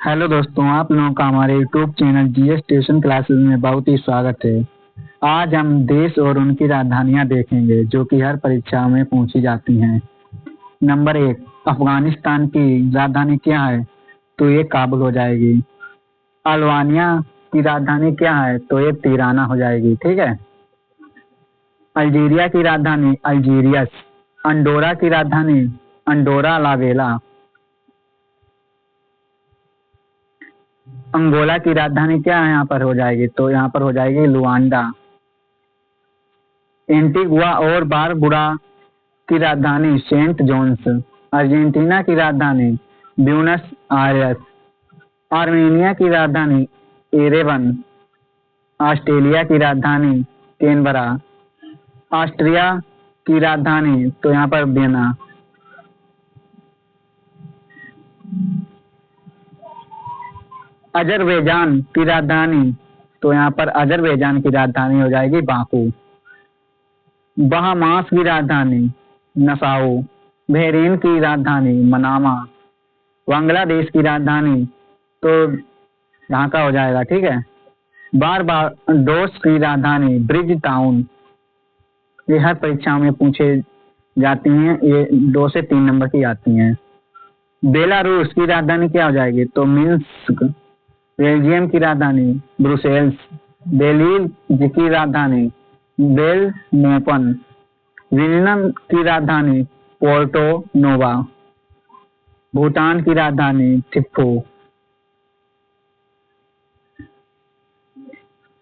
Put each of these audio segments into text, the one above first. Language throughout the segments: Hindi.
हेलो दोस्तों, आप लोगों का हमारे YouTube channel GS tuition classes में बहुत ही स्वागत है। आज हम देश और उनकी राजधानियां देखेंगे जो कि हर परीक्षा में पूछी जाती हैं। नंबर 1, अफगानिस्तान की राजधानी क्या है? तो ये काबुल हो जाएगी। अल्बानिया की राजधानी क्या है? तो ये तिराना हो जाएगी। ठीक है। अल्जीरिया की राजधानी अल्जीरियस। अंडोरा की राजधानी अंडोरा ला वेला। अंगोला की राजधानी क्या है यहाँ पर हो जाएगी? तो यहाँ पर हो जाएगी लुआंडा। एंटीगुआ और बारबुडा की राजधानी सेंट जोन्स। अर्जेंटीना की राजधानी ब्यूनस आयर्स। आर्मेनिया की राजधानी एरेवन। ऑस्ट्रेलिया की राजधानी कैनबरा। ऑस्ट्रिया की राजधानी तो यहाँ पर वियना। अजरबैजान की राजधानी तो यहाँ पर अजरबैजान की राजधानी हो जाएगी बाकू। बहामास की राजधानी नसाओ। बहरीन की राजधानी मनामा। बांग्लादेश की राजधानी तो ढाका हो जाएगा। ठीक है। बारबाडोस की राजधानी ब्रिज टाउन। ये हर परीक्षा में पूछे जाती हैं। ये 2 से 3 नंबर की आती हैं। बेलारूस की राजधानी क्या हो जाएगी? तो मिन्स्क। बेल्जियम की राजधानी ब्रुसेल्स। बेलीज की राजधानी बेलमोपन। वियतनाम की राजधानी पोर्टो नोवा। भूटान की राजधानी थिम्पू।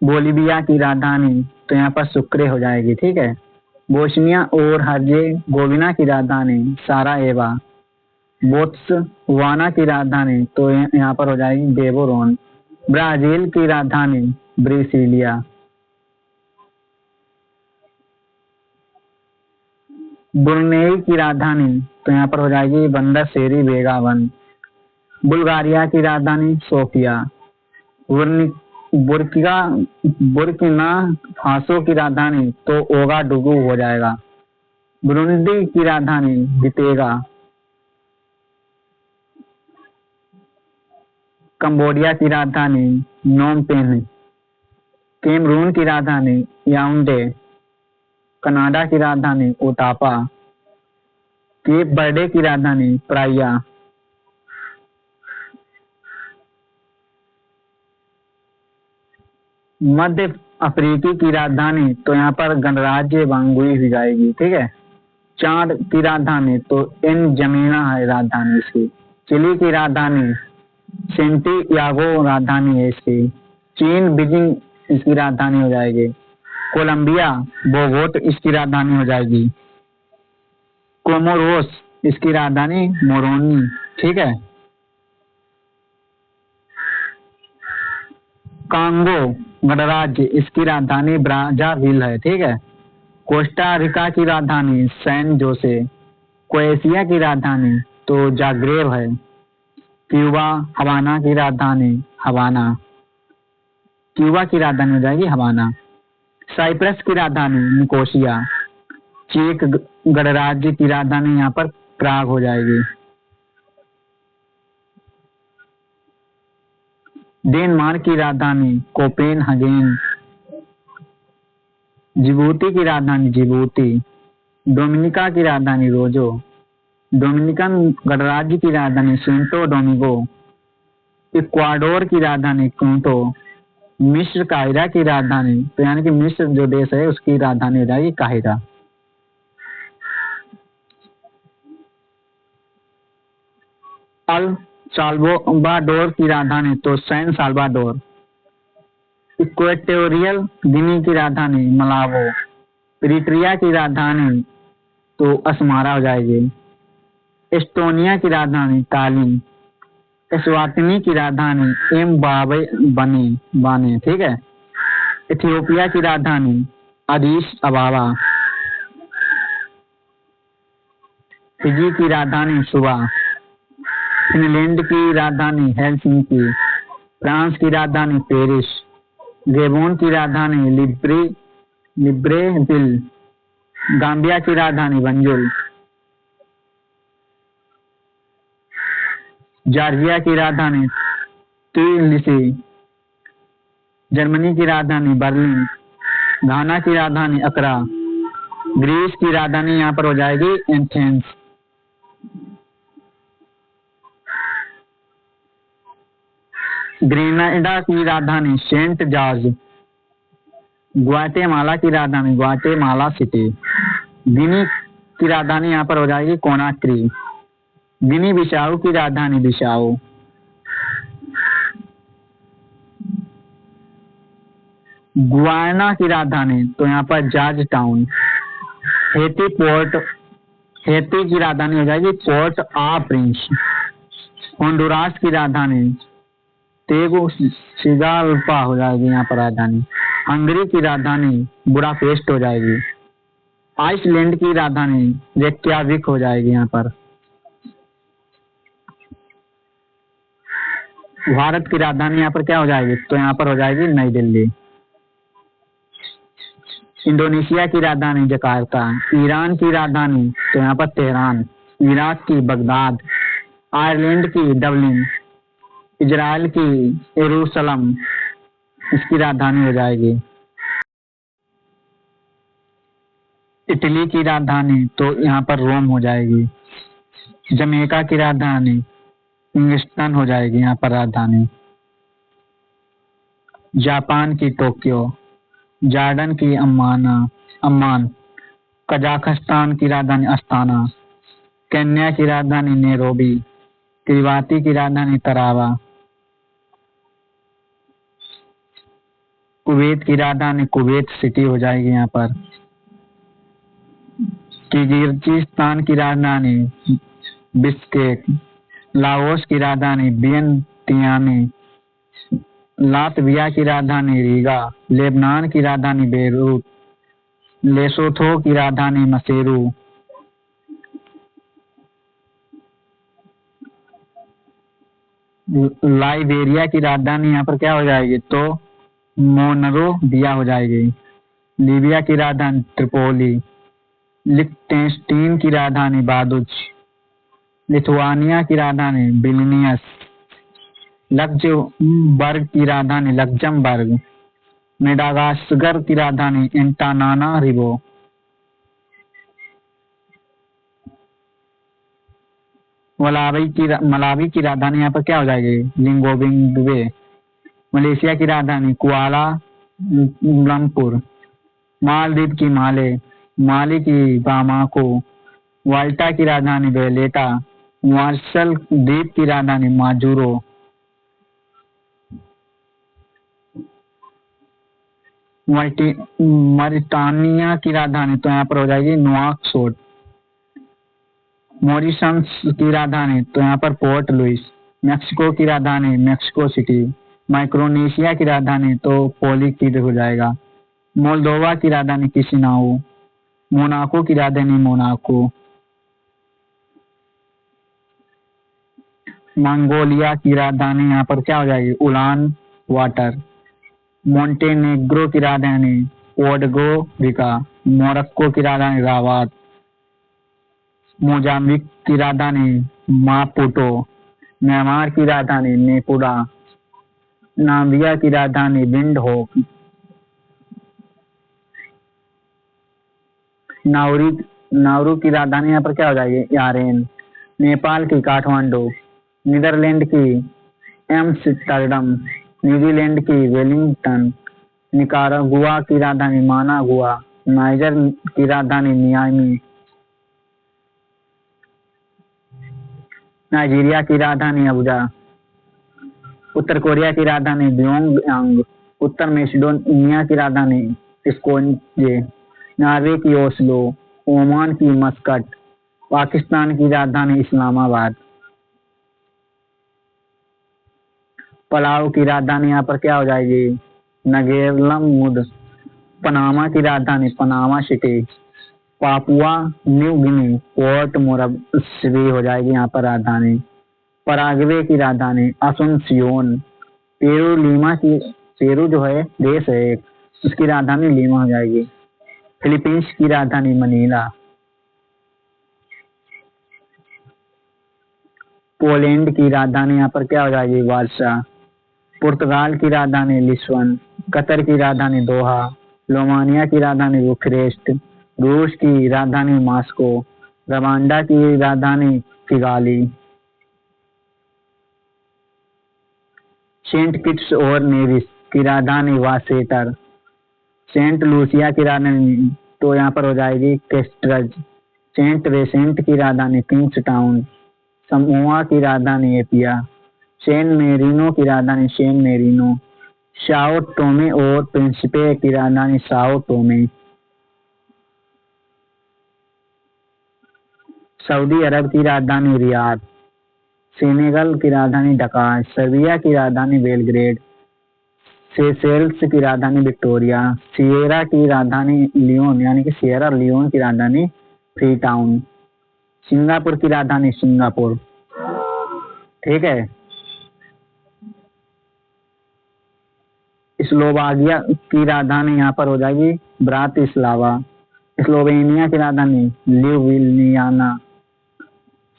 बोलीविया की राजधानी तो यहाँ पर सुक्रे हो जाएगी। ठीक है। बोस्निया और हर्जेगोविना की राजधानी साराएवा। बोत्सवाना की राजधानी तो यहाँ पर हो जाएगी गेबोरोन। ब्राजील की राजधानी ब्रिसिलिया। ब्रुनेई की राजधानी तो यहाँ पर हो जाएगी बंदर शेरी बेगावन। बुल्गारिया की राजधानी सोफिया। बुर्किना फासो की राजधानी तो ओगाडुगु हो जाएगा। बुरुंडी की राजधानी बितेगा। कंबोडिया की राजधानी नोम पेन। कैमरून की राजधानी याउंडे। कनाडा की राजधानी ओटापा। केप बर्डे की राजधानी प्राइया। मध्य अफ्रीकी की राजधानी तो यहाँ पर गणराज्य बांगुई हो जाएगी। ठीक है। चाड की राजधानी तो इन जमीना है राजधानी इसकी। चिली की राजधानी सेंटियागो राजधानी है इसकी। चीन बीजिंग इसकी राजधानी हो जाएगी। कोलंबिया बोगोट इसकी राजधानी हो जाएगी। कोमोरोस इसकी राजधानी मोरोनी। ठीक है। कांगो गणराज्य इसकी राजधानी ब्राज़ाविल है। ठीक है। कोस्टा रिका की राजधानी सैन जोसे। क्रोएशिया की राजधानी तो जाग्रेब है। क्यूबा हवाना की राजधानी हवाना। क्यूबा की राजधानी हो जाएगी हवाना। साइप्रस की राजधानी निकोसिया। चेक गणराज्य की राजधानी यहाँ पर प्राग हो जाएगी। डेनमार्क की राजधानी कोपेनहेगन। जिबूती की राजधानी जिबूती। डोमिनिका की राजधानी रोजो। डोमिनिकन गणराज्य की राजधानी सेंटो डोमिंगो। इक्वाडोर की राजधानी क्यूटो। मिस्र काहिरा की राजधानी तो यानी कि मिस्र जो देश है उसकी राजधानी हो जाएगी काहिरा। अल साल्वाडोर की राजधानी तो सैन साल्वाडोर। इक्वेटोरियल गिनी की राजधानी मलावो। इरिट्रिया की राजधानी तो असमारा हो जाएगी। एस्टोनिया की राजधानी तालिन। एस्वातिनी की राजधानी एम्बाबे बाने। ठीक है। इथियोपिया की राजधानी अदीस अबाबा। फिजी की राजधानी सुबा। फिनलैंड की राजधानी हेलसिंकी। फ्रांस की राजधानी पेरिस। गैबोन की राजधानी लिब्रेविल। गाम्बिया की राजधानी बंजुल। जॉर्जिया की राजधानी ट्बिलिसी। जर्मनी की राजधानी बर्लिन। घाना की राजधानी अकरा। ग्रीस की राजधानी यहाँ पर हो जाएगी एथेंस। ग्रेनाडा की राजधानी सेंट जॉर्ज। ग्वाटेमाला की राजधानी ग्वाटेमाला सिटी। गिनी की राजधानी यहाँ पर हो जाएगी कोनाक्री। गिनी बिसाऊ की राजधानी बिसाऊ। गुयाना की राजधानी तो यहाँ पर जॉर्ज टाउन। हेती की राजधानी हो जाएगी पोर्ट आ प्रिंस। होंडुरास की राजधानी तेगुसिगाल्पा हो जाएगी यहाँ पर राजधानी। हंगरी की राजधानी बुडापेस्ट हो जाएगी। आइसलैंड की राजधानी रेक्याविक हो जाएगी यहाँ पर। भारत की राजधानी यहाँ पर क्या हो जाएगी तो यहाँ पर हो जाएगी नई दिल्ली। इंडोनेशिया की राजधानी जकार्ता। ईरान की राजधानी तो यहाँ पर तेहरान। इराक की बगदाद। आयरलैंड की डबलिन। इजराइल की यरूशलेम इसकी राजधानी हो जाएगी। इटली की राजधानी तो यहाँ पर रोम हो जाएगी। जमैका की राजधानी किंगस्टन हो जाएगी यहाँ पर राजधानी। जापान की टोक्यो। जॉर्डन की अम्मान। कजाकिस्तान की राजधानी अस्ताना। केन्या की राजधानी नैरोबी। किरवाती की राजधानी तरावा। कुवैत की राजधानी कुवैत सिटी हो जाएगी यहाँ पर। किर्गिस्तान की राजधानी बिश्केक। लाओस की राजधानी वियंतियानी। लातविया की राजधानी रीगा। लेबनान की राजधानी बेरूत। लेसोथो की राजधानी मसेरू। लाइबेरिया की राजधानी यहाँ पर क्या हो जाएगी तो मोनरोविया हो जाएगी। लीबिया की राजधानी त्रिपोली। लिechtenstein की राजधानी बादुच। लिथुआनिया की राजधानी विल्नियस। लक्जमबर्ग की राजधानी लक्जमबर्ग। मेडागास्कर की राजधानी एंटानानारिवो। मलावी की राजधानी यहाँ पर क्या हो जाएगी लिंगोविंगवे। मलेशिया की राजधानी कुआला लंपुर। मालदीव की माले। माली की बामाको। वाल्टा की राजधानी वेलेटा। मार्शल द्वीप की राजधानी माजुरो। मरिटानिया की राजधानी तो यहाँ पर हो जाएगी नुआकसोट। मॉरिशस की राजधानी तो यहाँ पर पोर्ट लुइस। मेक्सिको की राजधानी मेक्सिको सिटी। माइक्रोनेशिया की राजधानी तो पोलिकिड हो जाएगा। मोल्दोवा की राजधानी किसिनाऊ। मोनाको की राजधानी मोनाको। मंगोलिया की राजधानी यहाँ पर क्या हो जाएगी उलान वाटर। मोंटेनेग्रो की राजधानी पोडगोरिका। मोरक्को की राजधानी राबात। मोजाम्बिक की राजधानी मापुटो। म्यांमार की राजधानी नेपुरा। नामिबिया की राजधानी विंडहोक। नाउरू की राजधानी यहाँ पर क्या हो जाएगी यारेन। नेपाल की काठमांडू। नीदरलैंड की एम्स्टर्डम। न्यूजीलैंड की वेलिंगटन। निकारागुआ की राजधानी मानागुआ। नाइजर की राजधानी नियामी। नाइजीरिया की राजधानी अबुजा। उत्तर कोरिया की राजधानी प्योंगयांग। उत्तर मैसेडोनिया की राजधानी स्कोजे। नॉर्वे की ओस्लो। ओमान की मस्कट। पाकिस्तान की राजधानी इस्लामाबाद। पलाऊ की राजधानी यहाँ पर क्या हो जाएगी नगेरलमुद। पनामा की राजधानी Panama City. Papua New Guinea Port Moresby हो जाएगी यहाँ पर राजधानी। पराग्वे की राजधानी असुनसियोन। पेरू जो है देश है एक उसकी राजधानी लीमा हो जाएगी। फिलीपींस की राजधानी मनीला। पोलैंड की राजधानी यहाँ पर क्या हो जाएगी वार्सा। पुर्तगाल की राजधानी लिस्बन, कतर की राजधानी दोहा, रोमानिया की राजधानी बुखारेस्ट, रूस की राजधानी मॉस्को, रवांडा की राजधानी किगाली, सेंट किट्स और नेविस की राजधानी वासेटर, सेंट लूसिया की राजधानी तो यहाँ पर हो जाएगी कैस्ट्रज, सेंट विंसेंट की राजधानी किंग्स टाउन, समोआ की राजधानी एपिया, सैन मेरिनो की राजधानी सैन मेरिनो, साओ टोमे और प्रिंसिपे की राजधानी साओ टोमे, सऊदी अरब की राजधानी रियाद, सेनेगल की राजधानी डकार, सर्बिया की राजधानी बेलग्रेड, सेशेल्स की राजधानी विक्टोरिया, सिएरा की राजधानी लियोन यानी कि सिएरा लियोन की राजधानी फ्री टाउन, सिंगापुर की राजधानी सिंगापुर। ठीक है। स्लोवाकिया की राजधानी यहाँ पर हो जाएगी ब्रातिस्लावा, स्लोवेनिया की राजधानी ल्यूबिलियाना,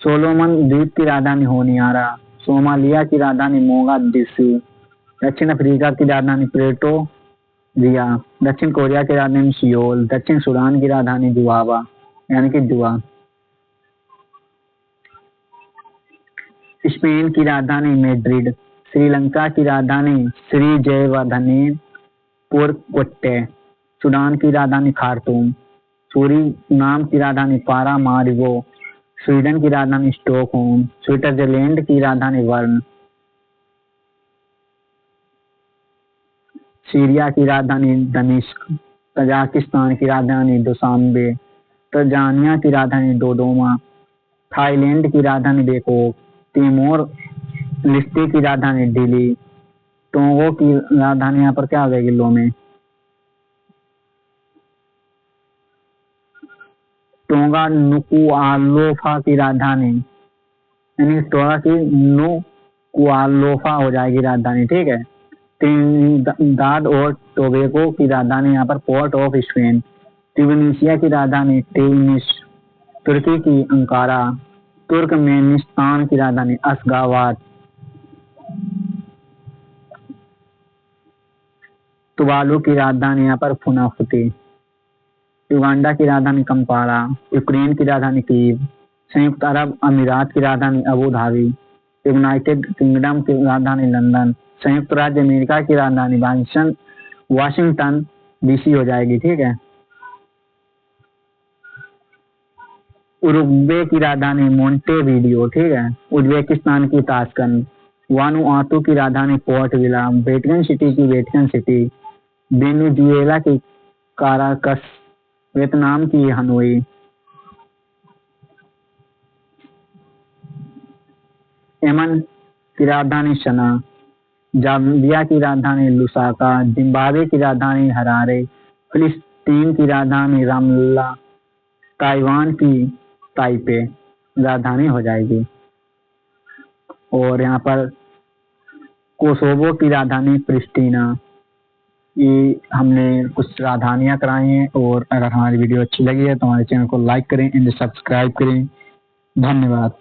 सोलोमन द्वीप की राजधानी होनियारा, सोमालिया की राजधानी मोगादिशु, दक्षिण अफ्रीका की राजधानी प्रेटोरिया, दक्षिण कोरिया की राजधानी सियोल, दक्षिण सूडान की राजधानी जुआबा यानी कि जुआ, स्पेन की राजधानी मैड्रिड, श्रीलंका की राजधानी श्रीजयवर्धनेपुर कोट्टे, सूडान की राजधानी खार्तूम, सूरीनाम की राजधानी पारामारिबो, स्वीडन की राजधानी स्टॉकहोम, स्विट्जरलैंड की राजधानी बर्न, सीरिया की राजधानी दमिश्क, तजाकिस्तान की राजधानी दुशांबे, तंजानिया की राजधानी डोडोमा, थाईलैंड की राजधानी बैंकॉक, तिमोर लिस्ते की राजधानी दिल्ली, टोगो की राजधानी यहाँ पर क्या आ जाएगी लोमे, टोंगा नुकुआलोफा की राजधानी यानी टोंगा की नुकुआलोफा हो जाएगी राजधानी। ठीक है। त्रिनिदाद और टोबैगो की राजधानी यहाँ पर पोर्ट ऑफ स्पेन, ट्यूनीशिया की राजधानी ट्यूनिस, तुर्की की अंकारा, तुर्कमेनिस्तान की राजधानी अशगाबाद, तुवालू की राजधानी यहाँ पर फुनाफुती, युगांडा की राजधानी कंपाला, यूक्रेन की राजधानी कीव, संयुक्त अरब अमीरात की राजधानी अबू धाबी, यूनाइटेड किंगडम की राजधानी लंदन, संयुक्त राज्य अमेरिका की राजधानी वाशिंगटन डीसी हो जाएगी। ठीक है। उरुग्वे की राजधानी मोंटेवीडियो। ठीक है। उज्बेकिस्तान की ताशकंद, वानुआतू की राजधानी पोर्ट विला, वेटिकन सिटी की वेटिकन सिटी, वेनेजुएला की काराकस, वियतनाम की हनोई, यमन की राजधानी सना, जाम्बिया की राजधानी लुसाका, जिम्बाब्वे की राजधानी हरारे, फिलिस्तीन की राजधानी रामल्ला, ताइवान की ताइपे राजधानी हो जाएगी। और यहाँ पर कोसोवो की राजधानी प्रिस्टीना। ये हमने कुछ राजधानियाँ कराई हैं। और अगर हमारी वीडियो अच्छी लगी है तो हमारे चैनल को लाइक करें एंड सब्सक्राइब करें। धन्यवाद।